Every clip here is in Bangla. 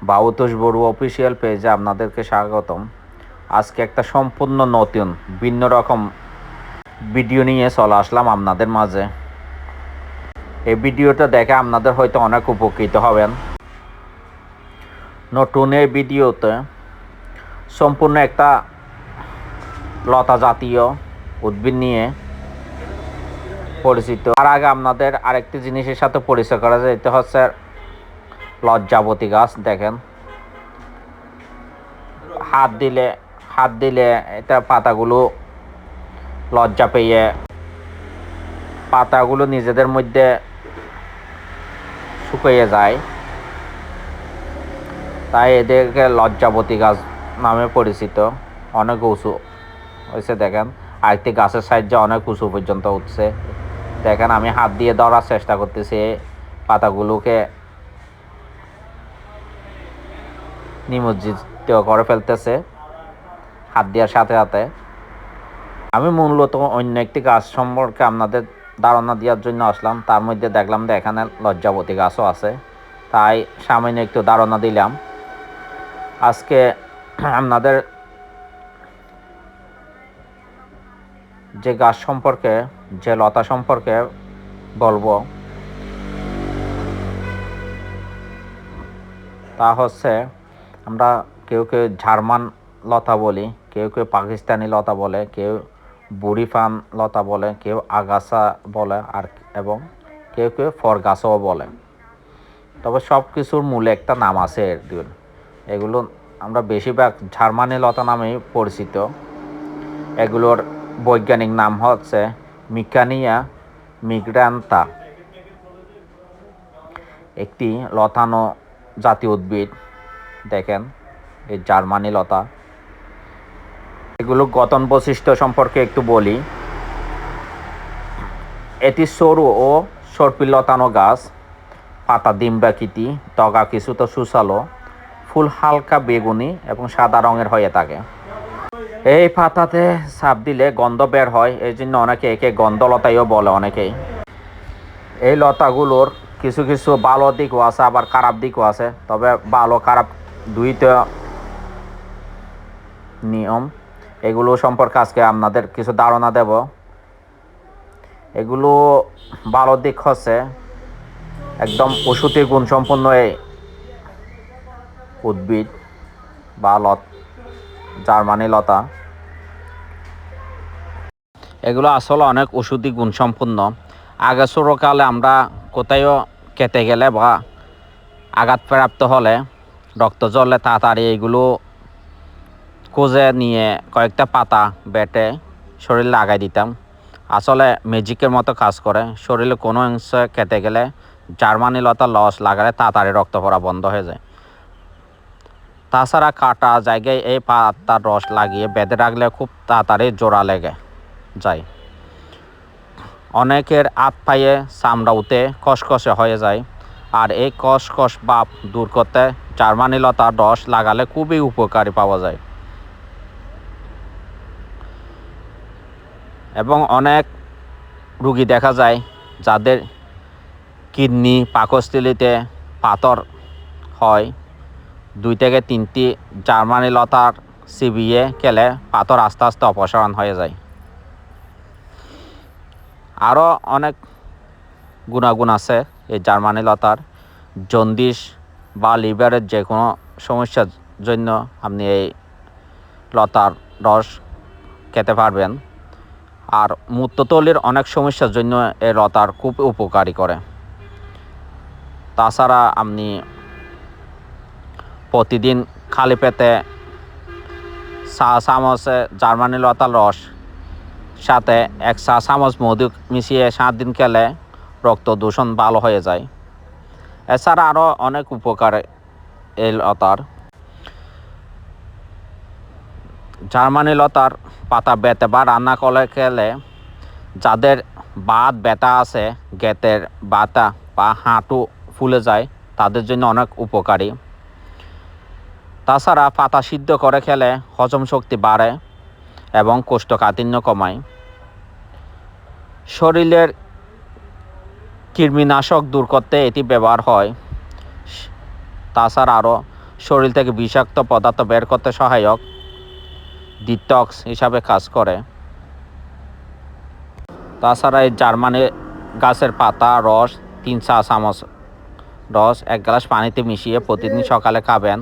বাবুতোষ বড়ুয়া অফিসিয়াল পেজে আপনাদেরকে স্বাগতম। আজকে একটা সম্পূর্ণ নতুন ভিন্ন রকম ভিডিও নিয়ে চলে আসলাম আপনাদের মাঝে। এই ভিডিওটা দেখে আপনাদের হয়তো অনেক উপকৃত হবেন। নতুন এই ভিডিওতে সম্পূর্ণ একটা লতা জাতীয় উদ্ভিদ নিয়ে পরিচিত। তার আগে আপনাদের আরেকটি জিনিসের সাথে পরিচয় করা যায়, এটা হচ্ছে লজ্জাবতী গাছ। দেখেন, হাত দিলে এটা পাতাগুলো লজ্জা পেয়ে পাতাগুলো নিজেদের মধ্যে শুকিয়ে যায়, তাই এদেরকে লজ্জাবতী গাছ নামে পরিচিত। অনেক উঁচু হয়েছে দেখেন, আরেকটি গাছের সাহায্যে অনেক উঁচু পর্যন্ত উঠছে। দেখেন, আমি হাত দিয়ে ধরার চেষ্টা করতেছি, পাতাগুলোকে নিমজ্জিত করে ফেলতেছে হাত দেওয়ার সাথে সাথে। আমি মূলত অন্য একটি গাছ সম্পর্কে আপনাদের ধারণা দেওয়ার জন্য আসলাম। তার মধ্যে দেখলাম যে এখানে লজ্জাবতী গাছও আছে, তাই সামান্য একটু ধারণা দিলাম। আজকে আপনাদের যে গাছ সম্পর্কে, যে লতা সম্পর্কে বলবো, তা হচ্ছে আমরা কেউ জার্মান লতা বলি, কেউ পাকিস্তানি লতা বলে, কেউ বুড়িফান লতা বলে, কেউ আগাছা বলে, এবং কেউ ফরগাছও বলে। তবে সব কিছুর মূলে একটা নাম আছে। এগুলো আমরা বেশিরভাগ জার্মানি লতা নামেই পরিচিত। এগুলোর বৈজ্ঞানিক নাম হচ্ছে মিকানিয়া মিগ্রান্তা। একটি লতানো জাতীয় উদ্ভিদ। দেখেন, এই জার্মানি লতা। এগুলো গঠন বৈশিষ্ট্য সম্পর্কে একটু বলি। এটি সরু ও সর্পি লতানো গাছ। পাতা ডিম্বাকৃতি, ডগা কিছুটা সুসালো, ফুল হালকা বেগুনি এবং সাদা রঙের হয়ে থাকে। এই পাতাতে চাপ দিলে গন্ধ বের হয়, এই জন্য অনেকে একে গন্ধলতাইও বলে অনেকেই। এই লতাগুলোর কিছু কিছু ভালো দিকও আছে, আবার খারাপ দিকও আছে। তবে ভালো খারাপ দুইটা নিয়ম, এগুলো সম্পর্কে আজকে আপনাদের কিছু ধারণা দেব। এগুলো ভালো দিক হচ্ছে একদম ওষুধি গুণসম্পন্ন এই উদ্ভিদ বা জার্মানি লতা। এগুলো আসলে অনেক ওষুধি গুণসম্পন্ন। আগে ছোটকালে আমরা কোথাও কেটে গেলে বা আঘাতপ্রাপ্ত হলে, রক্ত জ্বললে তাড়াতাড়ি এগুলো খুঁজে নিয়ে কয়েকটা পাতা বেটে শরীরে লাগাই দিতাম। আসলে ম্যাজিকের মতো কাজ করে। শরীরে কোনো অংশ কেটে গেলে জার্মানি লতা লাগালে তাড়াতাড়ি রক্ত পড়া বন্ধ হয়ে যায়। তাছাড়া কাটা জায়গায় এই পাতার রস লাগিয়ে বেঁধে রাখলে খুব তাড়াতাড়ি জোড়া লেগে যায়। অনেকের হাত পায়ে চামড়া উঠে খসখসে হয়ে যায়, আর এই খসখস ভাব দূর করতে জার্মানি লতার রস লাগালে খুবই উপকারী পাওয়া যায়। এবং অনেক রুগী দেখা যায় যাদের কিডনি পাকস্থলীতে পাথর হয়, 2 থেকে 3টি জার্মানি লতার চিবিয়ে খেলে পাথর আস্তে আস্তে অপসারণ হয়ে যায়। আরও অনেক গুণাগুণ আছে এই জার্মানি লতার। জন্ডিস বা লিভারের যে কোনো সমস্যার জন্য আপনি এই লতার রস খেতে পারবেন। আর মূত্রথলির অনেক সমস্যার জন্য এই লতার খুব উপকারী করে। তাছাড়া আপনি প্রতিদিন খালি পেটে চা চামচে জার্মানি লতার রস সাথে 1 চা চামচ মধু মিশিয়ে 7 দিন খেলে রক্ত দূষণ ভালো হয়ে যায়। এছাড়া আরও অনেক উপকার এই লতার। জার্মানি লতার পাতা বেটে বা রান্না করে খেলে যাদের বাত ব্যথা আছে, গেটের ব্যথা বা হাঁটু ফুলে যায়, তাদের জন্য অনেক উপকারী। তাছাড়া পাতা সিদ্ধ করে খেলে হজম শক্তি বাড়ে এবং কোষ্ঠকাঠিন্য কমায়। শরীরের কৃমিনাশক দূর করতে এটি ব্যবহার হয়। তাছাড়া আরও শরীর থেকে বিষাক্ত পদার্থ বের করতে সহায়ক ডিটক্স হিসাবে কাজ করে। তাছাড়া এই জার্মানি গাছের পাতা রস 3 চা চামচ রস 1 গ্লাস পানিতে মিশিয়ে প্রতিদিন সকালে খাবেন।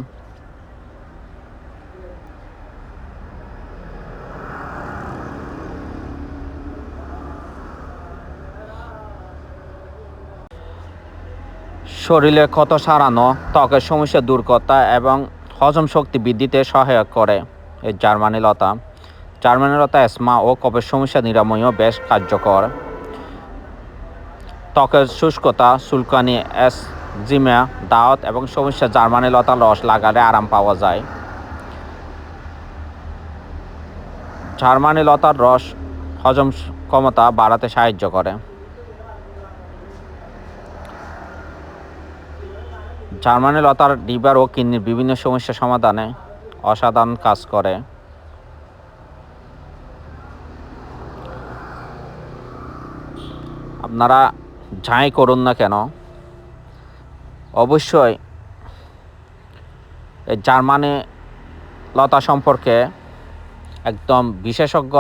শরীরে ক্ষত সারানো, ত্বকের সমস্যা দূর করতে এবং হজম শক্তি বৃদ্ধিতে সহায়ক করে এই জার্মানি লতা। জার্মানি লতা অ্যাসমা ও কফের সমস্যা নিরাময়েও বেশ কার্যকর। ত্বকের শুষ্কতা, চুলকানি, একজিমা, দাঁত এবং সমস্যা জার্মানি লতার রস লাগালে আরাম পাওয়া যায়। জার্মানি লতার রস হজম ক্ষমতা বাড়াতে সাহায্য করে। জার্মানি লতার লিভার ও কিডনির বিভিন্ন সমস্যা সমাধানে অসাধারণ কাজ করে। আপনারা যাই করুন না কেন অবশ্যই এই জার্মানি লতা সম্পর্কে একদম বিশেষজ্ঞ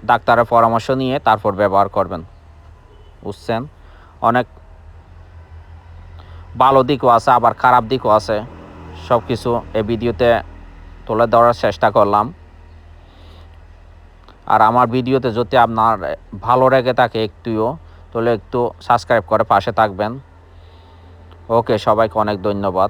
ডাক্তারের পরামর্শ নিয়ে তারপর ব্যবহার করবেন, বুঝছেন? অনেক ভালো দিকও আছে আবার খারাপ দিকও আছে, সব কিছু এই ভিডিওতে তুলে ধরার চেষ্টা করলাম। আর আমার ভিডিওতে যদি আপনার ভালো লেগে থাকে একটুও, তাহলে একটু সাবস্ক্রাইব করে পাশে থাকবেন। ওকে, সবাইকে অনেক ধন্যবাদ।